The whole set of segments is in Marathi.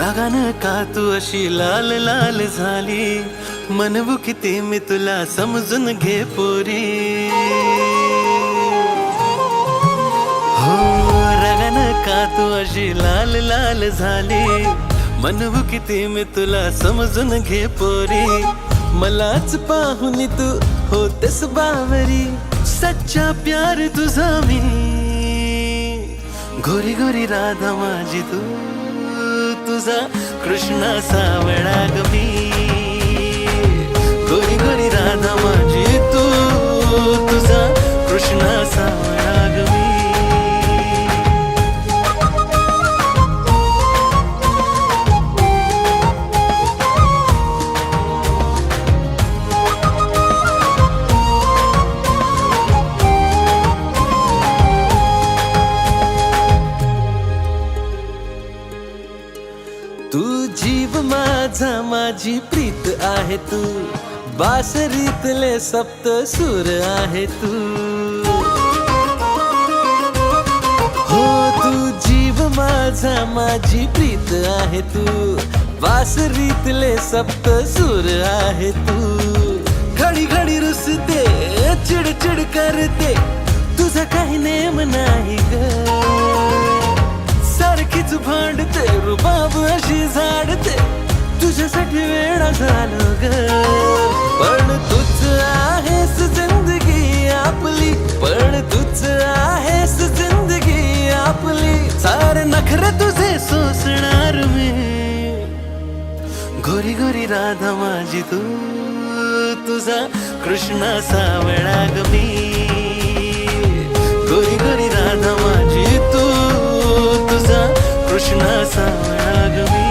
रागानं का तू अशी लाल लाल झाली, म्हणू किती मी तुला समजून घे पोरी. हो रागानं का तू अशी लाल लाल झाली, म्हणू किती मी तुला समजून घे पोरी. मलाच पाहून तू होतेस बावरी, सच्चा प्यार तुझा मी. गोरी गोरी राधा माझी तू, तुझा कृष्णा सावळा ग मी. गोरी गोरी राधा माझी तू, तुझा कृष्णा सावळा ग मी. तू जीव माझा माझी प्रीत आहे तू, बासरीतले सप्त सूर आहे तू. हो तू जीव माझा माझी प्रीत आहे तू, बासरीतले सप्त सूर आहे तू. घडी घडी रुसते चिडचिड करते, तुझा काही नेम नाही ग. सारखीच भांडते रुबाब अशी झाडते, तुझ्यासाठी वेळा झालो ग. पण तूच आहेस जिंदगी आपली, पण तूच आहेस जिंदगी आपली. सारे नखरे तुझे सोसणार मी. गोरी गोरी राधा माझी तू, तुझा कृष्णा सावळा ग मी. गोरी गोरी राधा माझी तू, तुझा कृष्णा सावळा ग मी.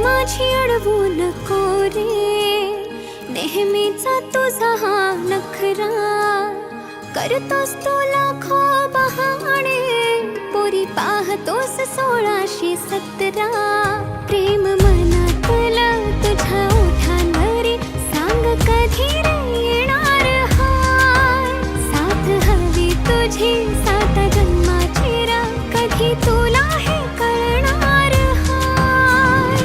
माझी अडवू नको रे, नेहमीचा तुझा हा नखरा. करतोस तू लाखो बहाणे, पोरी पाहतोस 1617. प्रेम मनातलं तुझ्या ओठांवरी, सांग कधी रे येणार हाय. साथ हवी तुझी 7 जन्माची रा, कधी तुला हे कळणार हाय.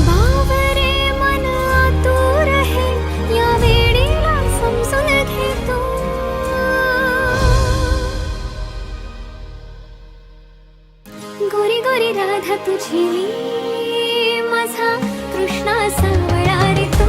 बावरे मन आतुर हे, या वेळेला समजून घे तू. गोरी गोरी राधा तुझी, माझा कृष्णा सावळा रे तू.